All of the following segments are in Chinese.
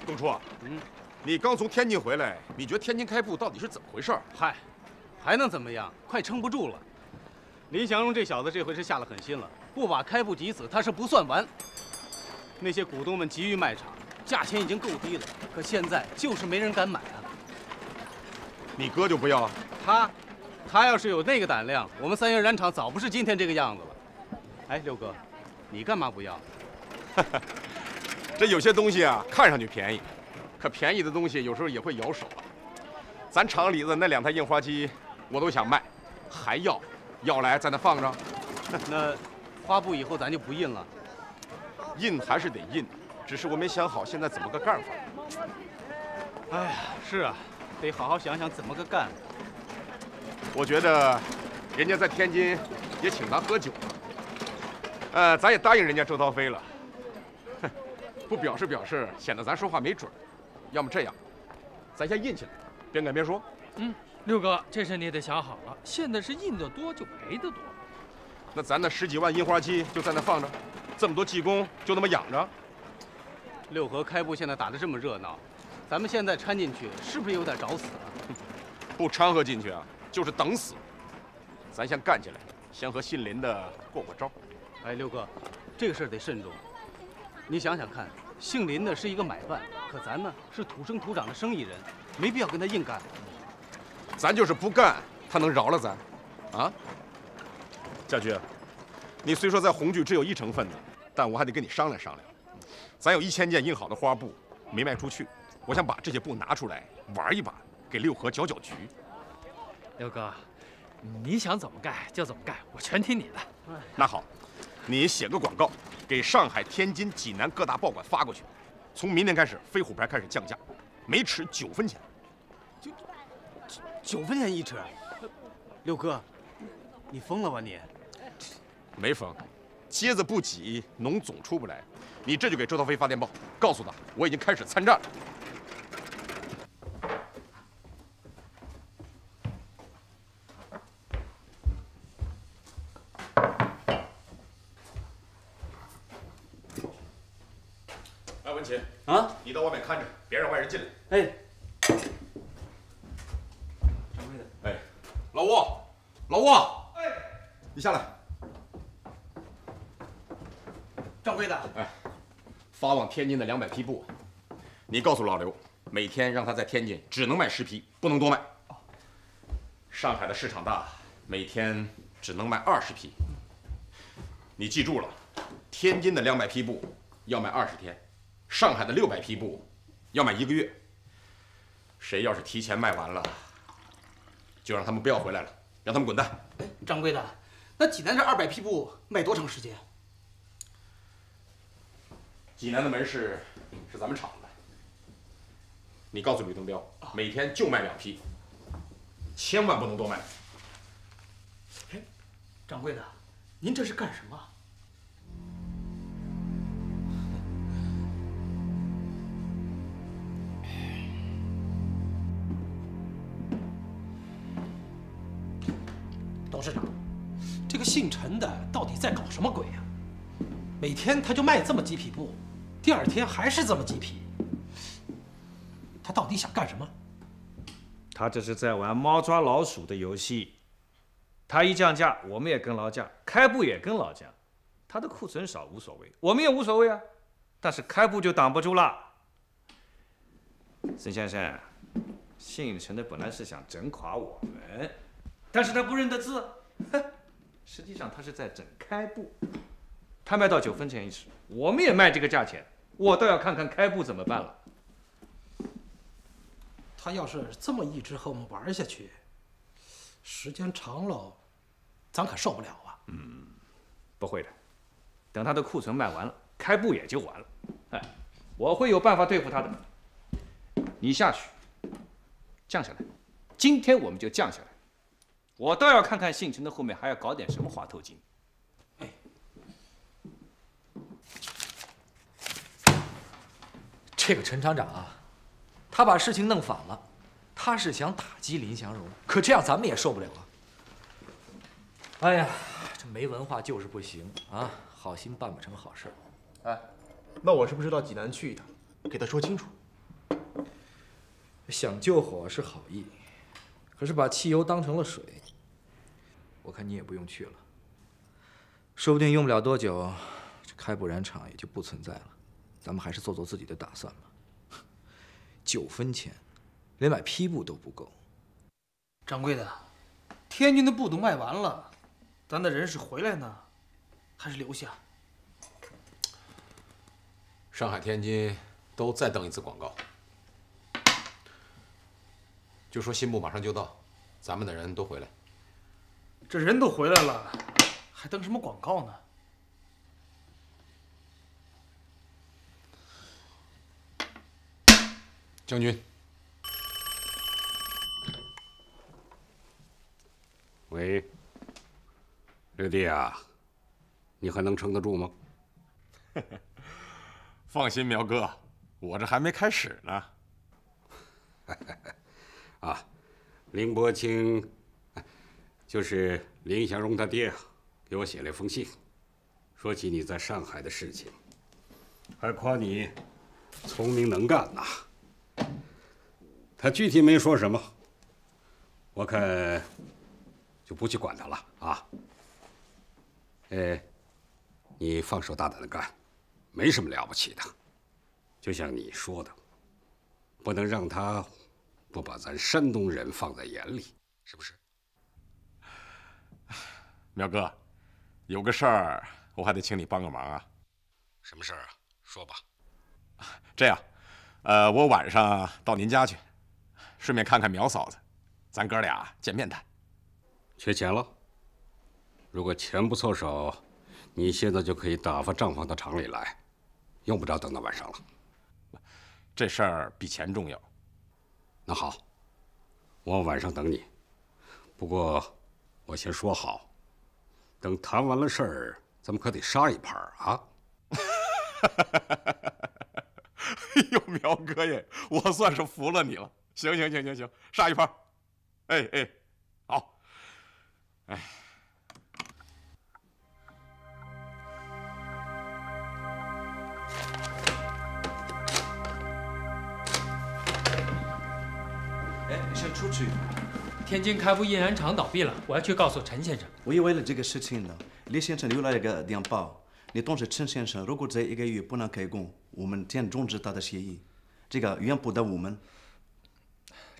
董初，你刚从天津回来，你觉得天津开埠到底是怎么回事？嗨，还能怎么样？快撑不住了。林祥荣这小子这回是下了狠心了，不把开埠急死，他是不算完。那些股东们急于卖场，价钱已经够低了，可现在就是没人敢买啊。你哥就不要？他要是有那个胆量，我们三元染厂早不是今天这个样子了。哎，六哥，你干嘛不要？这有些东西啊，看上去便宜，可便宜的东西有时候也会咬手啊。咱厂里的那2台印花机，我都想卖，还要来在那放着。那发布以后咱就不印了。印还是得印，只是我没想好现在怎么个干法。哎呀，是啊，得好好想想怎么个干。我觉得，人家在天津也请咱喝酒了，咱也答应人家周涛飞了。哼，不表示，显得咱说话没准儿。要么这样，咱先印起来，边干边说。六哥，这事你得想好了，现在是印得多就赔得多。那咱那10几万印花机就在那放着，这么多技工就那么养着。六合开埠现在打得这么热闹，咱们现在掺进去，是不是有点找死啊？不掺和进去啊，就是等死。咱先干起来，先和姓林的过招。哎，六哥，这个事儿得慎重。你想想看，姓林的是一个买办，可咱呢是土生土长的生意人，没必要跟他硬干。咱就是不干，他能饶了咱？啊？家驹，你虽说在红剧只有1成份子，但我还得跟你商量商量。咱有1000件印好的花布没卖出去，我想把这些布拿出来玩一把，给六合搅局。六哥，你想怎么干就怎么干，我全听你的。那好，你写个广告，给上海、天津、济南各大报馆发过去。从明天开始，飞虎牌开始降价，每尺9分钱。9分钱1尺？六哥，你疯了吧你？没疯，疖子不挤，脓总出不来。你这就给周涛飞发电报，告诉他我已经开始参战了。哎，文琴啊，你到外面看着，别让外人进来。哎，掌柜的，哎，老吴，哎，你下来。掌柜的，哎，发往天津的200匹布，你告诉老刘，每天让他在天津只能卖10匹，不能多卖。上海的市场大，每天只能卖20匹。你记住了，天津的200匹布要卖20天，上海的600匹布要卖1个月。谁要是提前卖完了，就让他们不要回来了，让他们滚蛋。哎，掌柜的，那济南这200匹布卖多长时间？济南的门市是咱们厂的，你告诉吕登彪，每天就卖2批，千万不能多卖。哎，掌柜的，您这是干什么？董事长，这个姓陈的到底在搞什么鬼呀？每天他就卖这么几匹布，第2天还是这么几匹，他到底想干什么？他这是在玩猫抓老鼠的游戏。他一降价，我们也跟劳价，开埠也跟劳价。他的库存少无所谓，我们也无所谓啊。但是开埠就挡不住了。孙先生，姓陈的本来是想整垮我们，但是他不认得字，实际上他是在整开埠。他卖到9分钱1尺，我们也卖这个价钱，我倒要看看开埠怎么办了。他要是这么一直和我们玩下去，时间长了，咱可受不了啊。不会的，等他的库存卖完了，开埠也就完了。哎，我会有办法对付他的。你下去，降下来，今天我们就降下来。我倒要看看姓陈的后面还要搞点什么滑头筋。这个陈厂长啊，他把事情弄反了，他是想打击林祥荣，可这样咱们也受不了啊。哎呀，这没文化就是不行啊，好心办不成好事。哎，那我是不是到济南去一趟，给他说清楚？想救火是好意，可是把汽油当成了水，我看你也不用去了。说不定用不了多久，这开不燃厂也就不存在了。咱们还是做做自己的打算吧。9分钱，连买坯布都不够。掌柜的，天津的布都卖完了，咱的人是回来呢，还是留下？上海、天津都再登一次广告，就说新布马上就到，咱们的人都回来。这人都回来了，还登什么广告呢？将军，喂，六弟啊，你还能撑得住吗？放心，苗哥，我这还没开始呢。啊，林伯清，就是林祥荣他爹，给我写了一封信，说起你在上海的事情，还夸你聪明能干呐。他具体没说什么，我看就不去管他了啊。你放手大胆的干，没什么了不起的。就像你说的，不能让他不把咱山东人放在眼里，是不是？苗哥，有个事儿我还得请你帮个忙啊。什么事儿啊？说吧。这样，我晚上到您家去，顺便看看苗嫂子，咱哥俩见面谈。缺钱了？如果钱不凑手，你现在就可以打发账房到厂里来，用不着等到晚上了。这事儿比钱重要。那好，我晚上等你。不过我先说好，等谈完了事儿，咱们可得杀一盘啊！哎呦，苗哥耶，我算是服了你了。行，杀一盘。哎，好。哎。哎，你先出去。天津开埠印染厂倒闭了，我要去告诉陈先生。我也为了这个事情呢，李先生留了一个电报，你通知陈先生，如果这1个月不能开工，我们将终止他的协议。这个怨不得我们。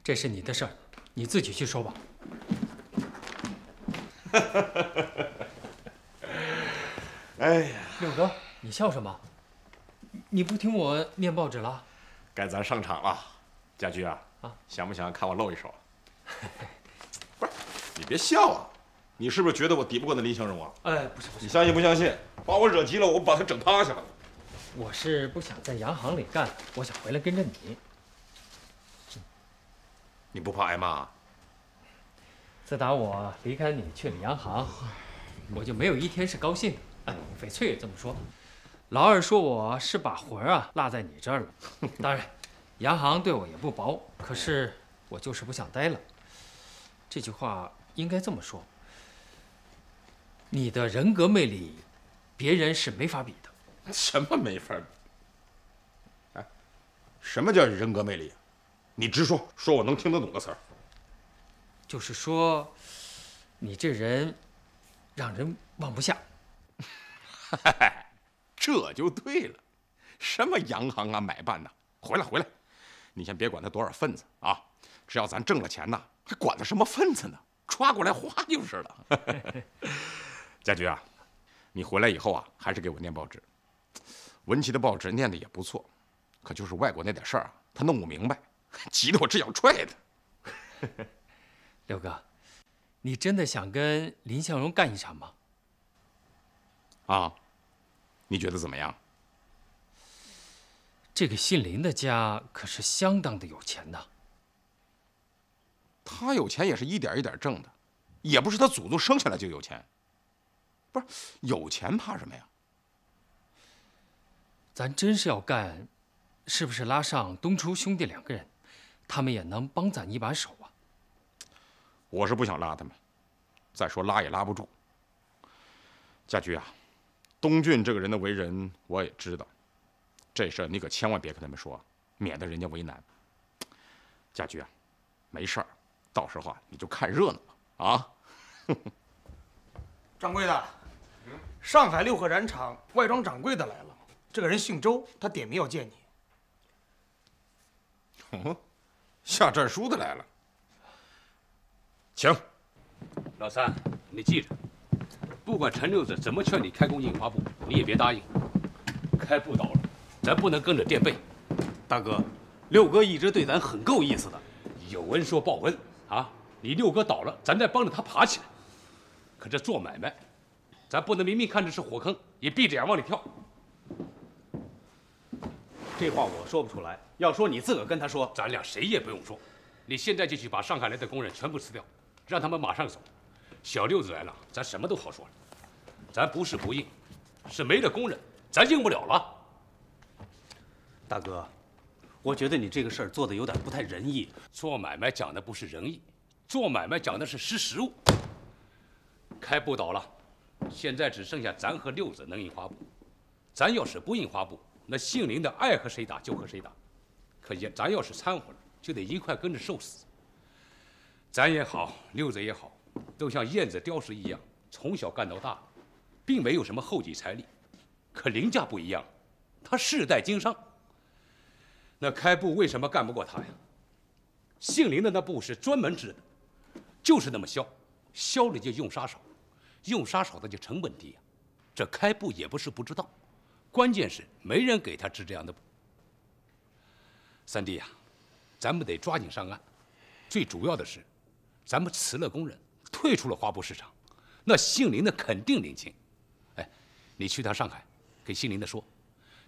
这是你的事儿，你自己去说吧。哎呀，六哥，你笑什么？你不听我念报纸了？该咱上场了。家驹啊，想不想看我露一手？不是，你别笑啊！你是不是觉得我敌不过那林祥荣啊？哎，不是，你相信不相信？把我惹急了，我把他整趴下了。我是不想在洋行里干，我想回来跟着你。你不怕挨骂？自打我离开你去了洋行，我就没有一天是高兴的。哎，翡翠也这么说。老二说我是把魂儿落在你这儿了。当然，洋行对我也不薄，可是我就是不想待了。这句话应该这么说：你的人格魅力，别人是没法比的。什么没法比？哎，什么叫人格魅力？你直说，说我能听得懂的词儿。就是说，你这人让人放不下。这就对了。什么洋行啊，买办呐，回来，你先别管他多少份子啊，只要咱挣了钱呐，还管他什么份子呢？抓过来花就是了。家驹啊，你回来以后啊，还是给我念报纸。文琪的报纸念的也不错，可就是外国那点事儿啊，他弄不明白，急得我直想踹他。六哥，你真的想跟林向荣干一场吗？啊，你觉得怎么样？这个姓林的家可是相当的有钱呐。他有钱也是一点一点挣的，也不是他祖宗生下来就有钱。不是有钱怕什么呀？咱真是要干，是不是拉上东初兄弟2个人，他们也能帮咱一把手啊？我是不想拉他们，再说拉也拉不住。家驹啊，东俊这个人的为人我也知道，这事儿你可千万别跟他们说，免得人家为难。家驹啊，没事儿，到时候啊你就看热闹吧啊。掌柜的，上海六合染厂外庄掌柜的来了，这个人姓周，他点名要见你。下战书的来了，请。老三，你记着，不管陈六子怎么劝你开工印花布，你也别答应。开布倒了，咱不能跟着垫背。大哥，六哥一直对咱很够意思的。有恩说报恩啊！你六哥倒了，咱再帮着他爬起来。可这做买卖，咱不能明明看着是火坑，也闭着眼往里跳。这话我说不出来，要说你自个儿跟他说。咱俩谁也不用说，你现在就去把上海来的工人全部辞掉，让他们马上走。小六子来了，咱什么都好说了。咱不是不应，是没了工人，咱应不了了。大哥，我觉得你这个事儿做的有点不太仁义。做买卖讲的不是仁义，做买卖讲的是识时务。开布倒了，现在只剩下咱和六子能印花布。咱要是不印花布，那姓林的爱和谁打就和谁打。可咱要是掺和了，就得一块跟着受死。咱也好，六子也好，都像燕子雕石一样，从小干到大，并没有什么后继财力。可林家不一样，他世代经商。那开布为什么干不过他呀？姓林的那布是专门织的，就是那么削，削了就用沙少，用沙少的就成本低呀。这开布也不是不知道，关键是没人给他织这样的布。三弟呀，咱们得抓紧上岸。最主要的是，咱们辞了工人，退出了花布市场，那姓林的肯定领情。哎，你去趟上海，给姓林的说，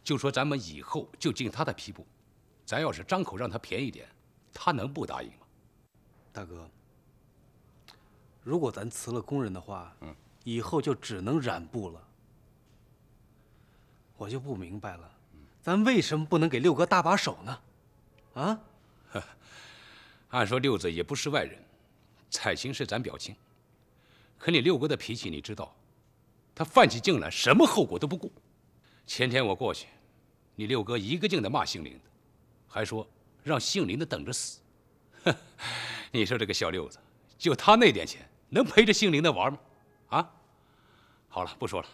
就说咱们以后就进他的皮布。咱要是张口让他便宜点，他能不答应吗？大哥，如果咱辞了工人的话，以后就只能染布了。我就不明白了，咱为什么不能给六哥搭把手呢？啊？按说六子也不是外人，彩琴是咱表亲，可你六哥的脾气你知道，他犯起劲来什么后果都不顾。前天我过去，你六哥一个劲的骂姓林的，还说让姓林的等着死。你说这个小六子，就他那点钱，能陪着姓林的玩吗？啊？好了，不说了，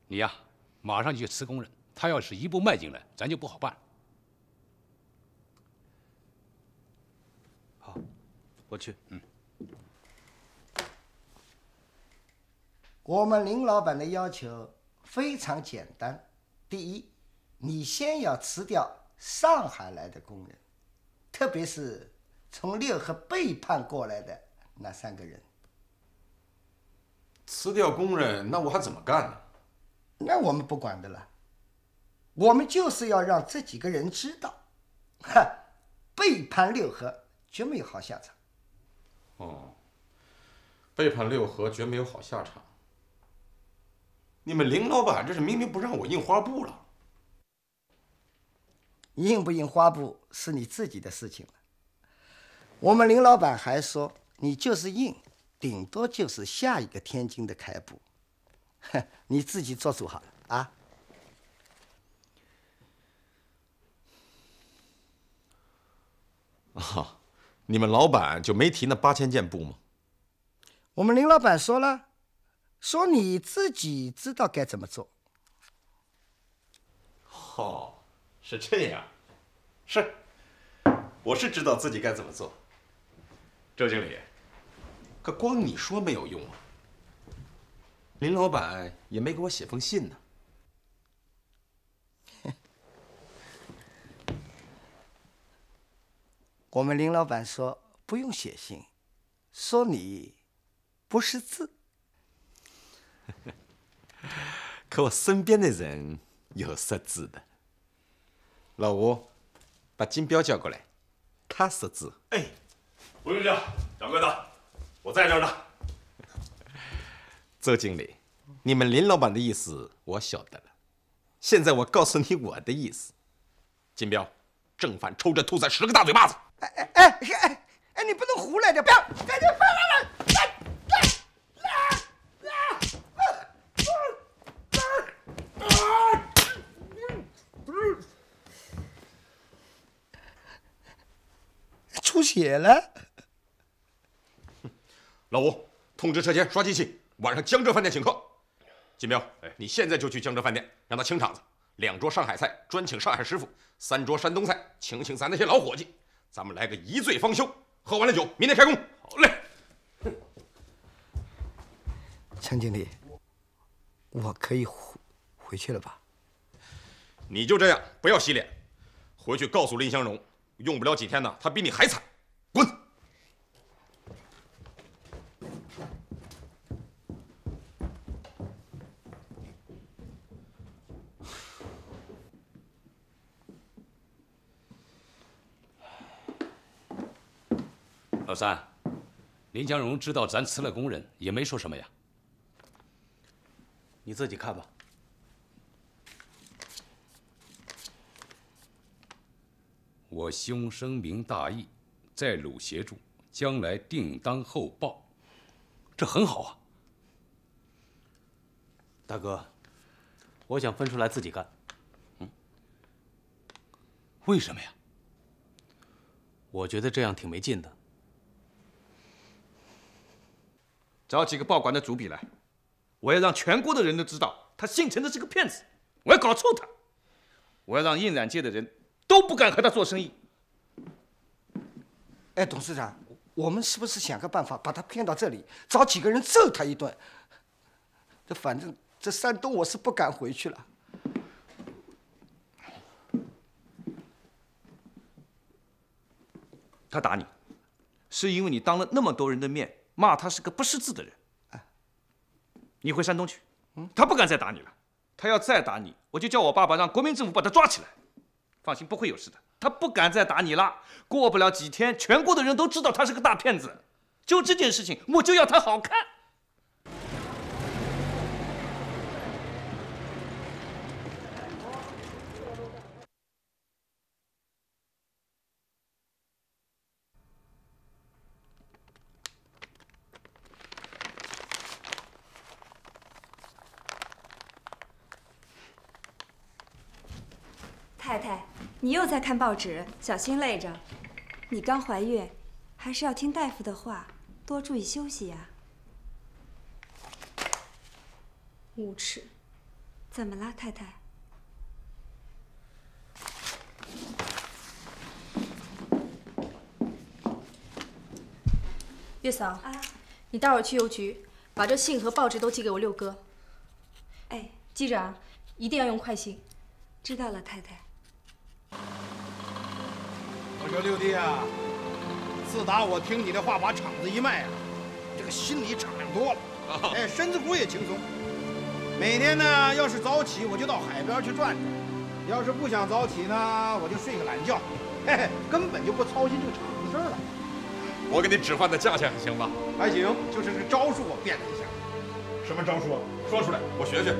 你呀，马上就去辞工人。他要是一步迈进来，咱就不好办了。好，我去。我们林老板的要求非常简单：第一，你先要辞掉上海来的工人，特别是从六合背叛过来的那3个人。辞掉工人，那我还怎么干呢？那我们不管的了，我们就是要让这几个人知道，背叛六合绝没有好下场。哦，背叛六合绝没有好下场。你们林老板这是明明不让我印花布了。印不印花布是你自己的事情了。我们林老板还说，你就是印，顶多就是下一个天津的开布，你自己做主好了啊。啊，你们老板就没提那8000件布吗？我们林老板说了，说你自己知道该怎么做。哦，是这样，是，我是知道自己该怎么做。周经理，可光你说没有用啊。林老板也没给我写封信呢。我们林老板说不用写信，说你不识字。可我身边的人有识字的。老吴，把金彪叫过来，他识字。哎，不用叫，掌柜的，我在这儿呢。周经理，你们林老板的意思我晓得了。现在我告诉你我的意思。金彪，正反抽着兔子10个大嘴巴子。哎，你不能胡来的，不要，出出血了。老吴，通知车间刷机器，晚上江浙饭店请客。金彪，你现在就去江浙饭店，让他清场子，2桌上海菜，专请上海师傅；3桌山东菜，请咱那些老伙计。咱们来个一醉方休，喝完了酒，明天开工。好嘞。强经理，我可以回去了吧？你就这样，不要洗脸，回去告诉林香荣，用不了几天呢，他比你还惨。滚！老三，林江荣知道咱辞了工人，也没说什么呀。你自己看吧。我兄深明大义，在鲁协助，将来定当厚报，这很好啊。大哥，我想分出来自己干。为什么呀？我觉得这样挺没劲的。找几个报馆的主笔来，我要让全国的人都知道他姓陈的是个骗子，我要搞臭他，我要让印染界的人都不敢和他做生意。哎，董事长，我们是不是想个办法把他骗到这里，找几个人揍他一顿？反正这山东我是不敢回去了。他打你，是因为你当了那么多人的面骂他是个不识字的人。你回山东去，他不敢再打你了。他要再打你，我就叫我爸爸让国民政府把他抓起来。放心，不会有事的。他不敢再打你了。过不了几天，全国的人都知道他是个大骗子。就这件事情，我就要他好看。太太，你又在看报纸，小心累着。你刚怀孕，还是要听大夫的话，多注意休息呀。无耻！怎么了，太太？月嫂，你待会儿去邮局，把这信和报纸都寄给我六哥。哎，记着啊，一定要用快信。知道了，太太。我说六弟啊，自打我听你的话把厂子一卖啊，这个心里敞亮多了，哎，身子骨也轻松。每天呢，要是早起我就到海边去转转，要是不想早起呢，我就睡个懒觉，嘿嘿，根本就不操心这个厂子的事儿了。我给你置换的价钱行吧？还行，就是这招数我变了一下。什么招数？说出来，我学学。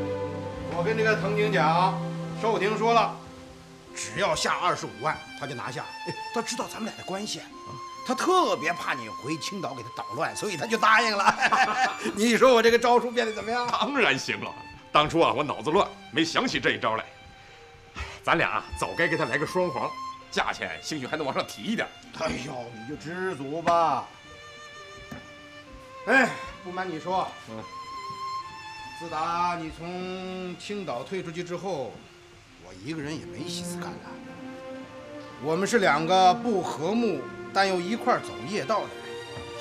我跟这个藤井讲，寿亭说了。只要下25万，他就拿下。哎，他知道咱们俩的关系，他特别怕你回青岛给他捣乱，所以他就答应了。你说我这个招数变得怎么样？当然行了。当初啊，我脑子乱，没想起这一招来。咱俩早该给他来个双黄，价钱兴许还能往上提一点。哎呦，你就知足吧。哎，不瞒你说，自打你从青岛退出去之后。一个人也没心思干了。我们是2个不和睦，但又一块走夜道的人。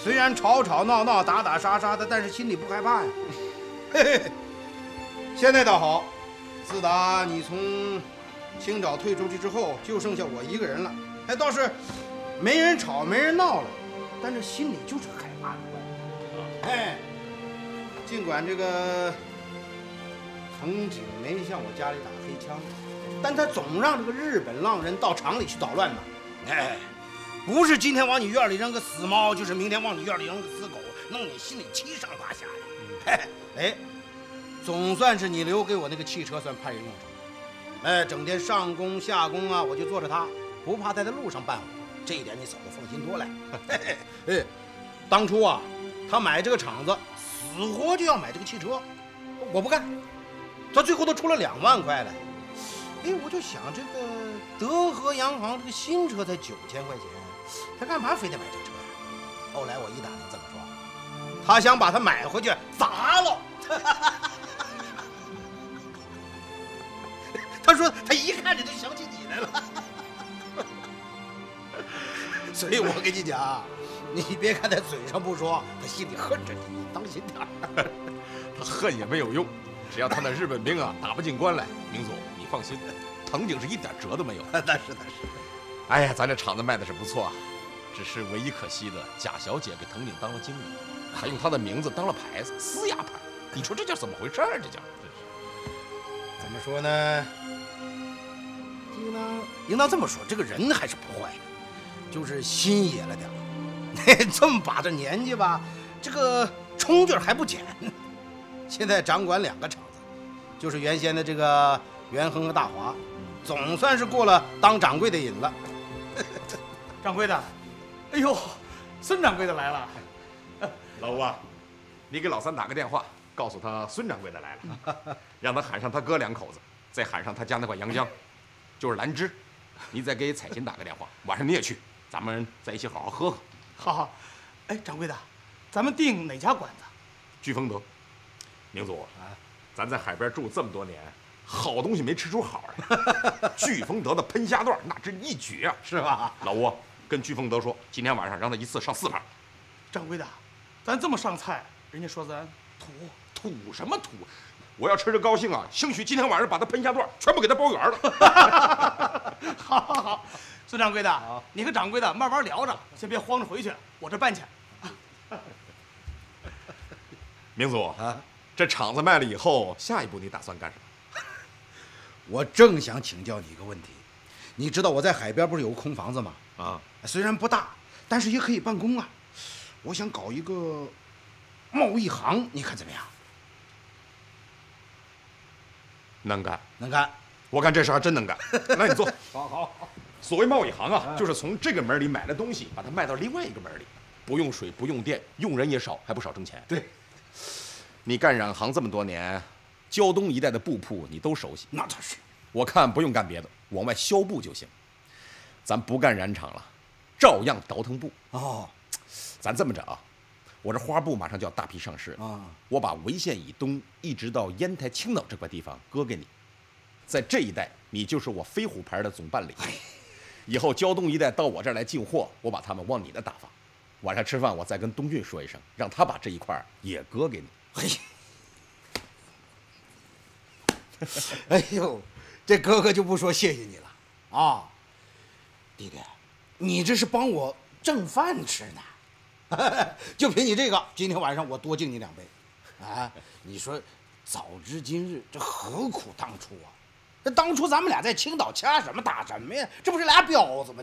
虽然吵吵闹闹、打打杀杀的，但是心里不害怕呀。嘿嘿，现在倒好，自打你从青岛退出去之后，就剩下我一个人了。哎，倒是没人吵，没人闹了，但是心里就是害怕的。哎，尽管这个藤井没向我家里打黑枪。但他总让这个日本浪人到厂里去捣乱嘛，哎，不是今天往你院里扔个死猫，就是明天往你院里扔个死狗，弄你心里七上八下的。哎，总算是你留给我那个汽车算派人用场，哎，整天上工下工啊，我就坐着它，不怕在路上绊我，这一点你嫂子放心多了。哎，当初啊，他买这个厂子，死活就要买这个汽车，我不干，他最后都出了2万块来。哎，我就想这个德和洋行这个新车才9000块钱，他干嘛非得买这车呀？后来我一打听，这么说，他想把它买回去砸了。他说他一看着就想起你来了。所以我跟你讲，你别看他嘴上不说，他心里恨着你，当心点儿。他恨也没有用，只要他那日本兵啊打不进关来，明祖你放心，藤井是一点辙都没有。那是。哎呀，咱这厂子卖的是不错啊，只是唯一可惜的，贾小姐给藤井当了经理，还用他的名字当了牌子，撕牙牌。你说这叫怎么回事儿？这叫怎么说呢？应当这么说，这个人还是不坏的，就是心野了点儿。这么把着年纪吧，这个冲劲儿还不减。现在掌管2个厂子，就是原先的这个元亨和大华，总算是过了当掌柜的瘾了。掌柜的，哎呦，孙掌柜的来了。老吴啊，你给老三打个电话，告诉他孙掌柜的来了，让他喊上他哥2口子，再喊上他家那块洋姜，就是兰芝。你再给彩琴打个电话，晚上你也去，咱们在一起好好喝喝。好。哎，掌柜的，咱们订哪家馆子？聚丰德。明祖啊，咱在海边住这么多年，好东西没吃出好来。聚丰德的喷虾段那真一绝啊，是吧？老吴，跟聚丰德说，今天晚上让他一次上4盘。掌柜的，咱这么上菜，人家说咱土什么土？我要吃着高兴啊！兴许今天晚上把他喷虾段全部给他包圆了。好，孙掌柜的，你和掌柜的慢慢聊着，先别慌着回去，我这办去。明祖啊，这厂子卖了以后，下一步你打算干什么？我正想请教你一个问题，你知道我在海边不是有个空房子吗？啊，虽然不大，但是也可以办公啊。我想搞一个贸易行，你看怎么样？能干，能干。我看这事还真能干。那你坐。好。所谓贸易行啊，就是从这个门里买了东西，把它卖到另外一个门里，不用水，不用电，用人也少，还不少挣钱。对。你干染行这么多年，胶东一带的布铺你都熟悉。那倒是。我看不用干别的，往外销布就行。咱不干染厂了，照样倒腾布。哦。咱这么着啊，我这花布马上就要大批上市了啊！我把潍县以东一直到烟台、青岛这块地方割给你，在这一带你就是我飞虎牌的总办理。以后胶东一带到我这儿来进货，我把他们往你的打发。晚上吃饭我再跟东俊说一声，让他把这一块也割给你。嘿，哎呦，这哥哥就不说谢谢你了啊！弟弟，你这是帮我挣饭吃呢。就凭你这个，今天晚上我多敬你2杯，啊！你说早知今日，这何苦当初啊？这当初咱们俩在青岛掐什么打什么呀？这不是俩婊子吗？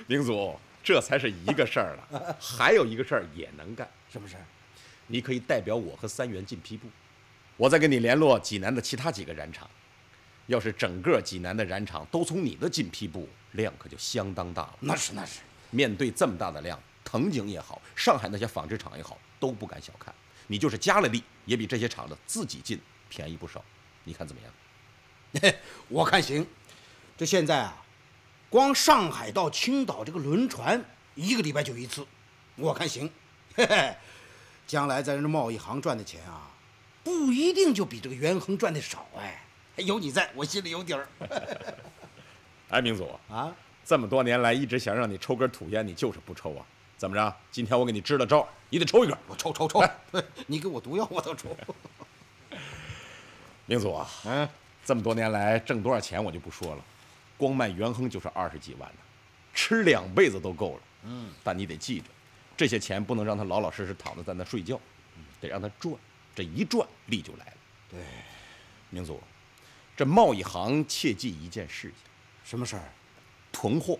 你明祖，这才是一个事儿了，还有一个事儿也能干。什么事儿？你可以代表我和三元进批布，我再跟你联络济南的其他几个染厂。要是整个济南的染厂都从你的进批布，量可就相当大了。那是。面对这么大的量，藤井也好，上海那些纺织厂也好，都不敢小看。你就是加了力，也比这些厂子自己进便宜不少。你看怎么样？我看行。这现在啊，光上海到青岛这个轮船1个礼拜就1次，我看行。将来在这贸易行赚的钱啊，不一定就比这个元亨赚的少。哎，有你在，我心里有底儿。哎，明祖啊。这么多年来，一直想让你抽根土烟，你就是不抽啊？怎么着？今天我给你支了招，你得抽一根。我抽，你给我毒药我都抽。明祖啊，这么多年来挣多少钱我就不说了，光卖元亨就是20几万呢，吃2辈子都够了。但你得记着，这些钱不能让他老老实实躺在那睡觉，得让他赚，这一赚利就来了。对，明祖，这贸易行切记一件事情。什么事儿？囤货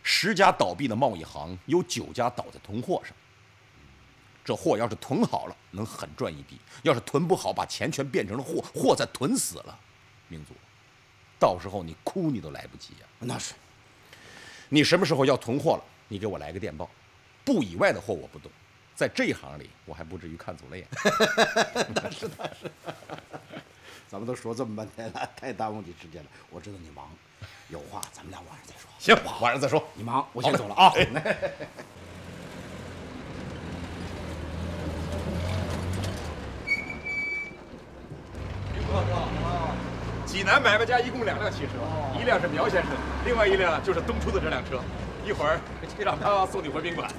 ，10家倒闭的贸易行有9家倒在囤货上。这货要是囤好了，能狠赚一笔；要是囤不好，把钱全变成了货，货再囤死了，明祖，到时候你哭你都来不及呀。那是。你什么时候要囤货了，你给我来个电报。布以外的货我不懂，在这一行里我还不至于看走了眼。那是。咱们都说这么半天了，太耽误你时间了。我知道你忙，有话咱们俩晚上再说。行，晚上再说。你忙，我先走了啊。济南买卖家一共2辆汽车，一辆是苗先生，另外一辆就是东出的这辆车。一会儿就让他送你回宾馆。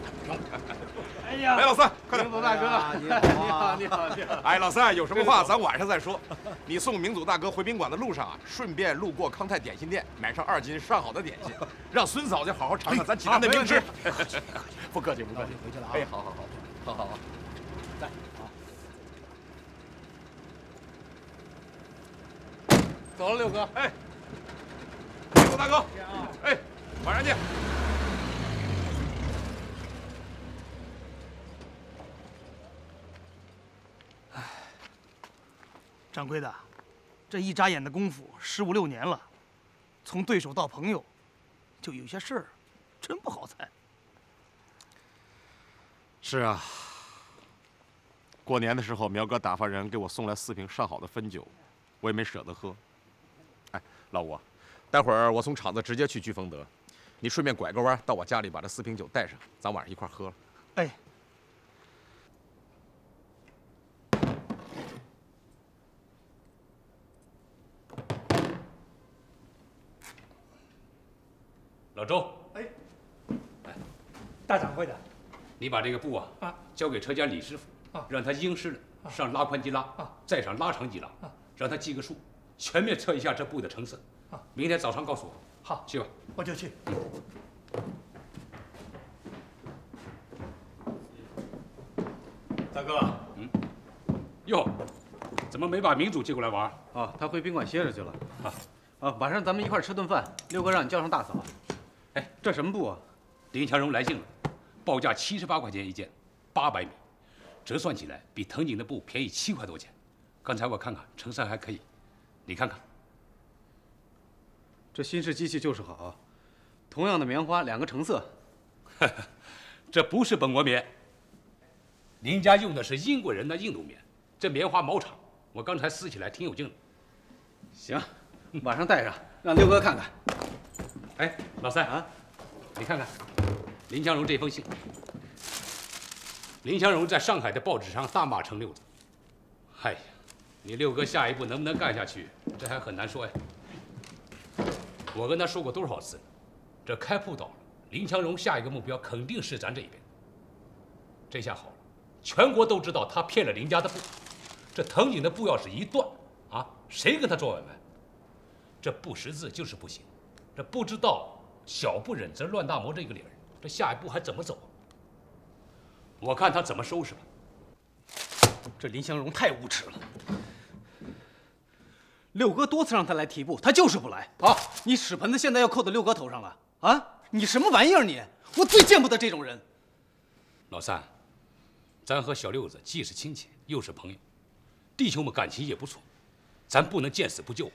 哎呀，来，老三，快点！明祖大哥，你好，你好，你好。哎，老三，有什么话咱晚上再说。你送明祖大哥回宾馆的路上啊，顺便路过康泰点心店，买上2斤上好的点心，让孙嫂子好好尝尝咱济南的名吃。不客气，不客气，回去了啊。哎，好好好，好好好。来，好。走了，六哥。哎，明祖大哥，哎，晚上见。掌柜的，这一眨眼的功夫，15、16年了，从对手到朋友，就有些事儿，真不好猜。是啊，过年的时候，苗哥打发人给我送来4瓶上好的汾酒，我也没舍得喝。哎，老吴，待会儿我从厂子直接去聚丰德，你顺便拐个弯到我家里把这4瓶酒带上，咱晚上一块喝了。哎。老周，哎，大掌柜的，你把这个布交给车间李师傅，让他应试的上拉宽机拉，再上拉长机拉，让他计个数，全面测一下这布的成色。明天早上告诉我。好，去吧，我就去。大哥，哟，怎么没把明祖接过来玩？啊，他回宾馆歇着去了。晚上咱们一块吃顿饭。六哥让你叫上大嫂。哎，这什么布啊？林强荣来劲了，报价78块钱一件，800米，折算起来比藤井的布便宜7块多钱。刚才我看看，成色还可以，你看看。这新式机器就是好，同样的棉花，2个成色。这不是本国棉，林家用的是英国人的印度棉，这棉花毛长，我刚才撕起来挺有劲的。行，晚上带上，让六哥看看。哎，老三啊，你看看林强荣这封信。林强荣在上海的报纸上大骂程六子。哎呀，你六哥下一步能不能干下去，这还很难说呀。我跟他说过多少次了，这开铺倒了，林强荣下一个目标肯定是咱这一边。这下好了，全国都知道他骗了林家的布，这藤井的布要是一断啊，谁跟他做买卖？这不识字就是不行。这不知道小不忍则乱大谋这个理儿，这下一步还怎么走？我看他怎么收拾吧。这林祥荣太无耻了。六哥多次让他来提布，他就是不来。啊，你屎盆子现在要扣到六哥头上了啊！你什么玩意儿你？我最见不得这种人。老三，咱和小六子既是亲戚又是朋友，弟兄们感情也不错，咱不能见死不救。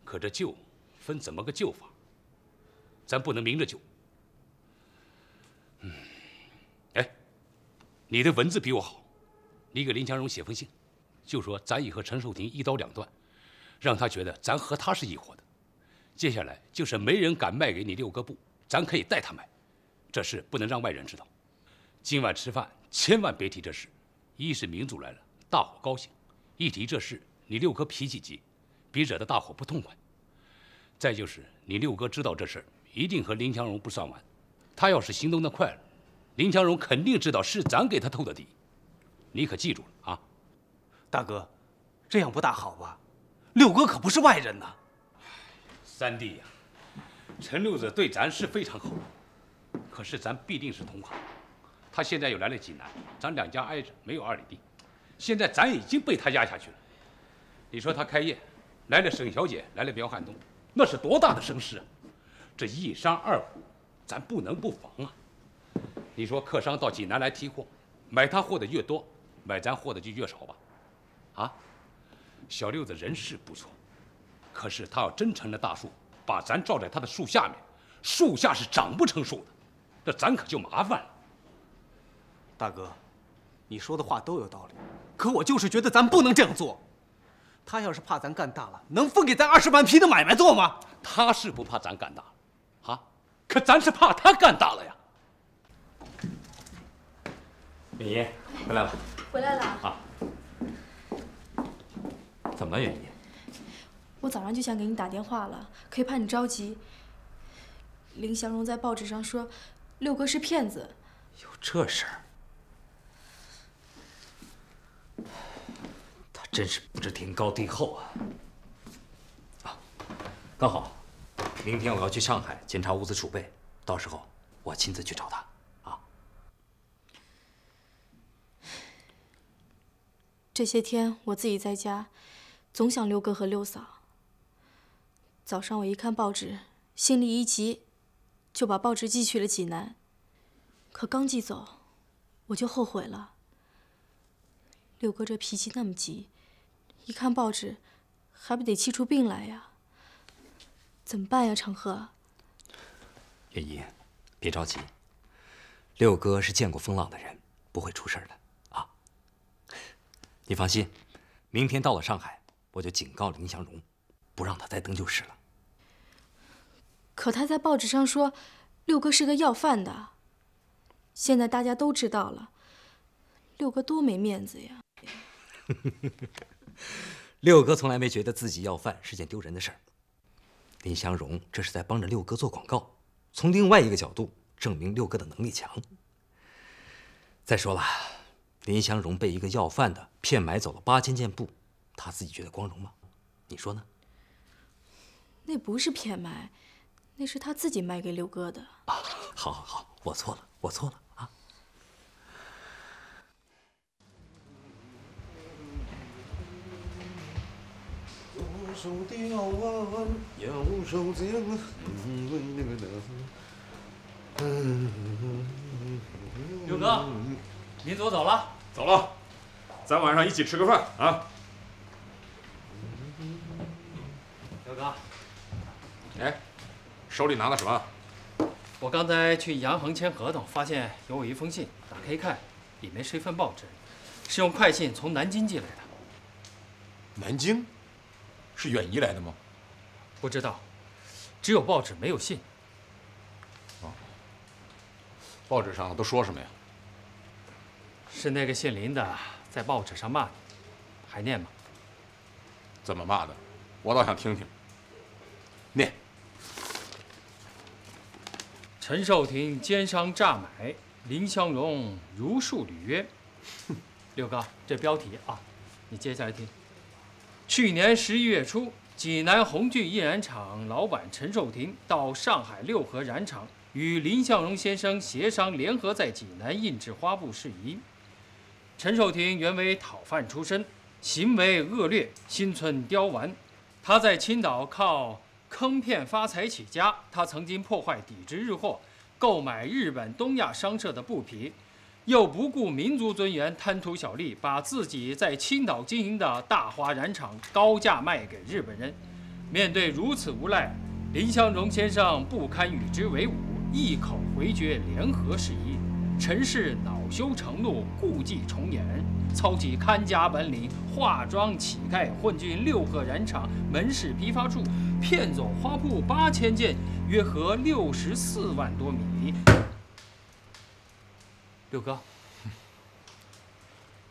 可这救分怎么个救法？咱不能明着救。哎，你的文字比我好，你给林强荣写封信，就说咱已和陈寿亭一刀两断，让他觉得咱和他是一伙的。接下来就是没人敢卖给你6个布，咱可以代他卖，这事不能让外人知道。今晚吃饭千万别提这事，一是明祖来了，大伙高兴；一提这事，你6哥脾气急，别惹得大伙不痛快。再就是你6哥知道这事儿，一定和林强荣不算完。他要是行动得快了，林强荣肯定知道是咱给他透的底。你可记住了啊！大哥，这样不大好吧？6哥可不是外人呐。三弟呀，陈六子对咱是非常好，可是咱必定是同行。他现在又来了济南，咱2家挨着，没有2里地。现在咱已经被他压下去了。你说他开业，来了沈小姐，来了苗汉东，那是多大的声势啊！这1商2户，咱不能不防啊。你说客商到济南来提货，买他货的越多，买咱货的就越少吧？啊，小六子人是不错，可是他要真成了大树，把咱罩在他的树下面，树下是长不成树的，这咱可就麻烦了。大哥，你说的话都有道理，可我就是觉得咱不能这样做。他要是怕咱干大了，能分给咱20万匹的买卖做吗？他是不怕咱干大了，啊，可咱是怕他干大了呀。允仪，回来了。回来了啊。怎么了，允仪？我早上就想给你打电话了，可以怕你着急。林祥荣在报纸上说，六哥是骗子。有这事儿？他真是不知天高地厚啊！啊，刚好，明天我要去上海检查物资储备，到时候我亲自去找他。啊。这些天我自己在家，总想六哥和六嫂。早上我一看报纸，心里一急，就把报纸寄去了济南。可刚寄走，我就后悔了。六哥这脾气那么急，一看报纸，还不得气出病来呀？怎么办呀，长河？允仪，别着急，六哥是见过风浪的人，不会出事的啊。你放心，明天到了上海，我就警告林祥荣，不让他再登就是了。可他在报纸上说，六哥是个要饭的。现在大家都知道了，六哥多没面子呀！六哥从来没觉得自己要饭是件丢人的事儿。林祥荣这是在帮着六哥做广告，从另外一个角度证明六哥的能力强。再说了，林祥荣被一个要饭的骗买走了8000件布，他自己觉得光荣吗？你说呢？那不是骗买，那是他自己卖给六哥的。啊，好，我错了，我错了啊！左手钓碗，右手捡六哥，您走了？走了，咱晚上一起吃个饭啊！六哥，哎，手里拿的什么？我刚才去洋行签合同，发现有我一封信，打开一看，里面是一份报纸，是用快信从南京寄来的。南京？是远移来的吗？不知道，只有报纸没有信。哦，报纸上都说什么呀？是那个姓林的在报纸上骂你，还念吗？怎么骂的？我倒想听听。念。陈寿亭奸商诈买，林祥荣如数履约。六哥，这标题啊，你接下来听。去年11月初，济南红聚印染厂老板陈寿亭到上海六合染厂与林祥荣先生协商，联合在济南印制花布事宜。陈寿亭原为讨饭出身，行为恶劣，心存刁顽。他在青岛靠坑骗发财起家，他曾经破坏抵制日货，购买日本东亚商社的布匹，又不顾民族尊严，贪图小利，把自己在青岛经营的大华染厂高价卖给日本人。面对如此无赖，林祥荣先生不堪与之为伍，一口回绝联合事宜。陈氏恼羞成怒，故伎重演，操起看家本领，化妆乞丐混进六合染厂门市批发处，骗走花布8000件，约合64万多米。六哥，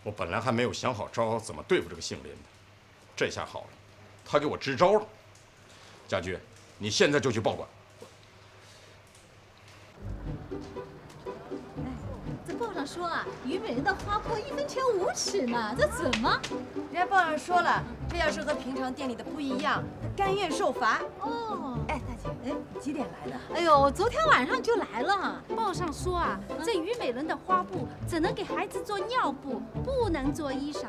我本来还没有想好招怎么对付这个姓林的，这下好了，他给我支招了。家驹，你现在就去报馆。这报上说啊，虞美人的花布1分钱5尺呢，这怎么？人家报上说了，这要是和平常店里的不一样，甘愿受罚。哦，哎，大姐，哎，你几点来的？哎呦，昨天晚上就来了。报上说啊，这虞美人的花布只能给孩子做尿布，不能做衣裳。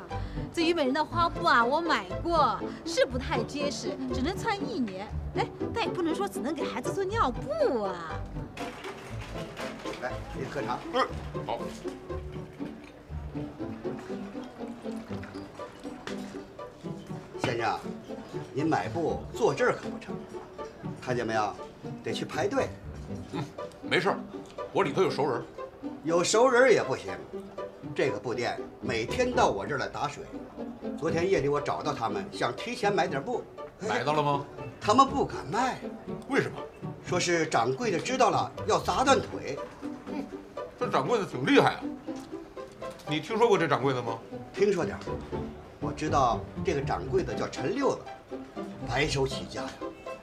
这虞美人的花布啊，我买过，是不太结实，只能穿1年。哎，但也不能说只能给孩子做尿布啊。来，您喝茶。好。先生，您买布坐这儿可不成，看见没有？得去排队。没事，我里头有熟人。有熟人也不行，这个布店每天到我这儿来打水。昨天夜里我找到他们，想提前买点布，买到了吗？他们不敢卖。为什么？说是掌柜的知道了要砸断腿。这掌柜的挺厉害啊！你听说过这掌柜的吗？听说点儿。我知道这个掌柜的叫陈六子，白手起家呀。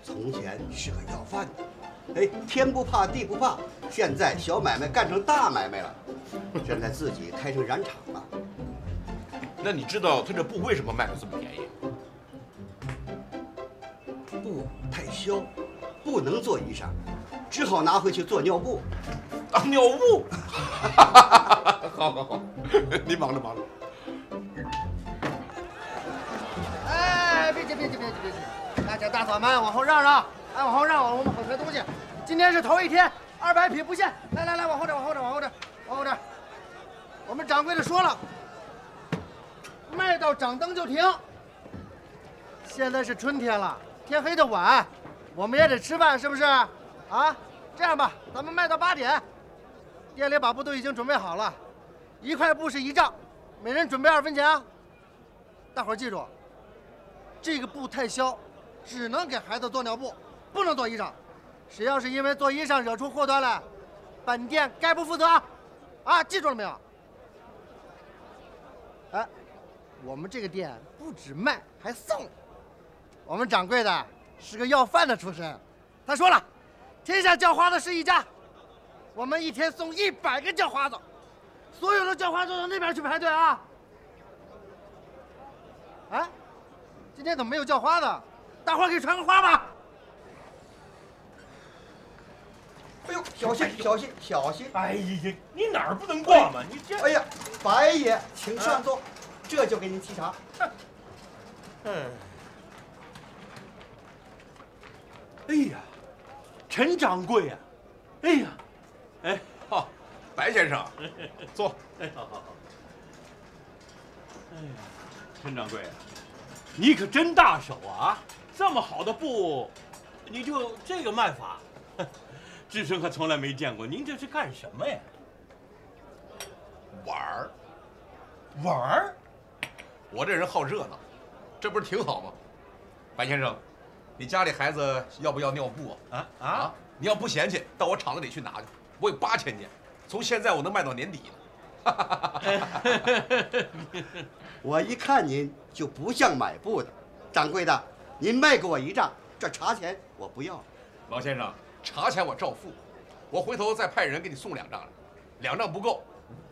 从前是个要饭的，哎，天不怕地不怕，现在小买卖干成大买卖了，现在自己开成染厂了。那你知道他这布为什么卖的这么便宜？布太销，不能做衣裳，只好拿回去做尿布。当尿布？好，你忙着。哎，别急，大姐大嫂们往后让让，哎，往后让，我们好抬东西。今天是头一天，200匹不限。来，往后点。我们掌柜的说了，卖到掌灯就停。现在是春天了，天黑的晚，我们也得吃饭，是不是？啊，这样吧，咱们卖到8点，店里把布都已经准备好了，1块布是1丈，每人准备2分钱啊。大伙儿记住，这个布太销，只能给孩子做尿布，不能做衣裳。谁要是因为做衣裳惹出祸端来，本店概不负责。啊，记住了没有？哎，我们这个店不止卖，还送。我们掌柜的是个要饭的出身，他说了，天下叫花子是一家，我们一天送100个叫花子，所有的叫花子到那边去排队啊。哎，今天怎么没有叫花子？大伙儿给传个花吧。哎呦，小心！哎呀，你哪儿不能挂嘛？你这……哎呀，白爷，请上座，这就给您沏茶。哎呀，陈掌柜呀！哎呀，哎，好，白先生，坐。哎，好。哎呀，陈掌柜，你可真大手啊！这么好的布，你就这个卖法，志生还从来没见过。您这是干什么呀？玩儿？我这人好热闹，这不是挺好吗？白先生，你家里孩子要不要尿布啊？你要不嫌弃，到我厂子里去拿去，我有8000件，从现在我能卖到年底呢。我一看您就不像买布的，掌柜的，您卖给我1丈，这茶钱我不要。老先生，茶钱我照付，我回头再派人给你送2丈来，2丈不够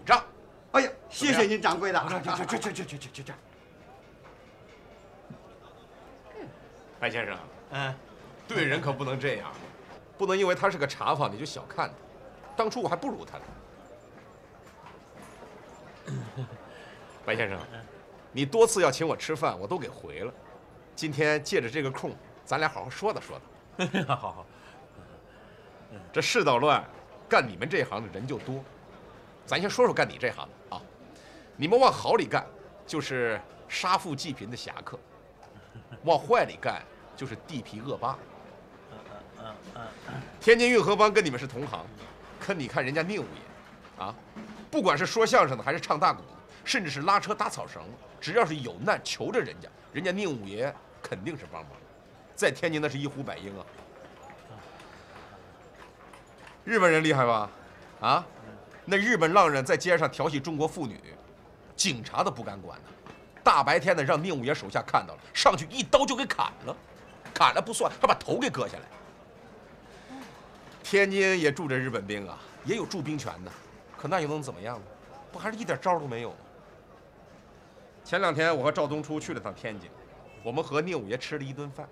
，5丈。哎呀，谢谢您，掌柜的。这。白先生，对人可不能这样，不能因为他是个茶坊你就小看他。当初我还不如他呢。白先生，你多次要请我吃饭，我都给回了。今天借着这个空，咱俩好好说道。好。这世道乱，干你们这行的人就多。咱先说干你这行的啊，你们往好里干，就是杀富济贫的侠客；往坏里干，就是地痞恶霸。天津运河帮跟你们是同行，可你看人家宁五爷，啊，不管是说相声的，还是唱大鼓，甚至是拉车打草绳，只要是有难求着人家宁五爷肯定是帮忙。在天津那是一呼百应啊。日本人厉害吧？啊？那日本浪人在街上调戏中国妇女，警察都不敢管呢。大白天的让宁五爷手下看到了，上去一刀就给砍了不算，还把头给割下来。天津也住着日本兵啊，也有驻兵权的，可那又能怎么样呢？不还是一点招都没有吗？前2天我和赵东初去了趟天津，我们和宁五爷吃了一顿饭。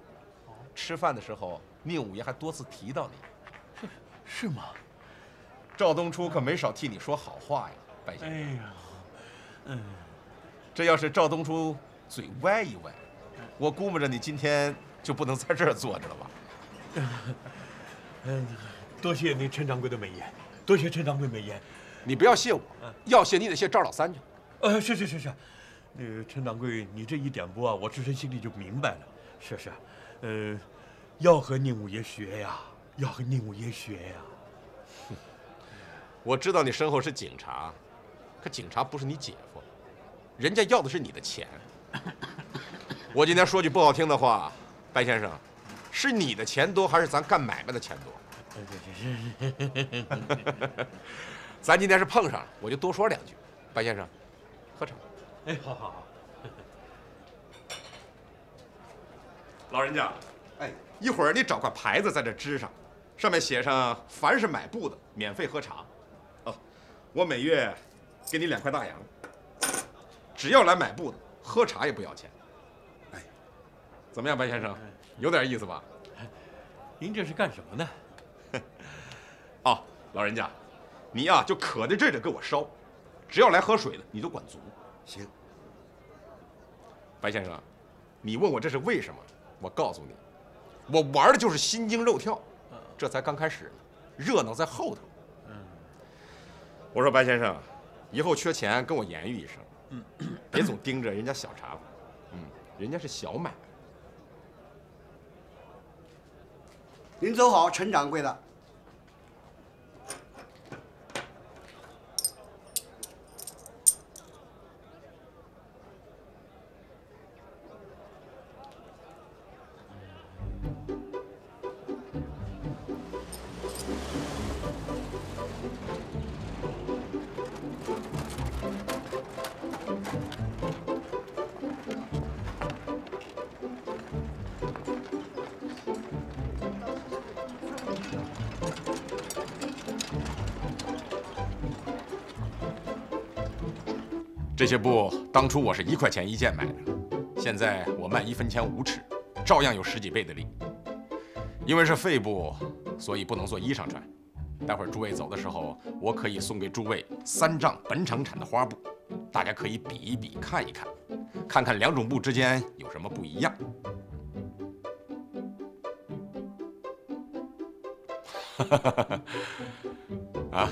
吃饭的时候，宁五爷还多次提到你。是吗？赵东初可没少替你说好话呀，白先生。哎呀，这要是赵东初嘴歪一歪，我估摸着你今天就不能在这儿坐着了吧？多谢您陈掌柜的美言，多谢陈掌柜美言。你不要谢我，要谢你得谢赵老三去。是，陈掌柜，你这一点拨啊，我自身心里就明白了。是，要和宁五爷学呀，要和宁五爷学呀。我知道你身后是警察，可警察不是你姐夫，人家要的是你的钱。我今天说句不好听的话，白先生，是你的钱多还是咱干买卖的钱多？咱今天是碰上了，我就多说两句。白先生，喝茶。哎，好好好。老人家，哎，一会儿你找块牌子在这支上，上面写上凡是买布的免费喝茶。哦，我每月给你2块大洋，只要来买布的，喝茶也不要钱。哎，怎么样，白先生，有点意思吧？您这是干什么呢？哦，老人家，你呀就可在这里给我烧，只要来喝水的，你就管足。行。白先生，你问我这是为什么？我告诉你，我玩的就是心惊肉跳，这才刚开始呢，热闹在后头。我说白先生，以后缺钱跟我言语一声，别总盯着人家小茶馆，人家是小买卖。您走好，陈掌柜的。这些布当初我是1块钱1件买的，现在我卖1分钱5尺，照样有10几倍的利。因为是废布，所以不能做衣裳穿。待会儿诸位走的时候，我可以送给诸位3丈本厂产的花布，大家可以比一比，看一看，看看2种布之间有什么不一样。啊，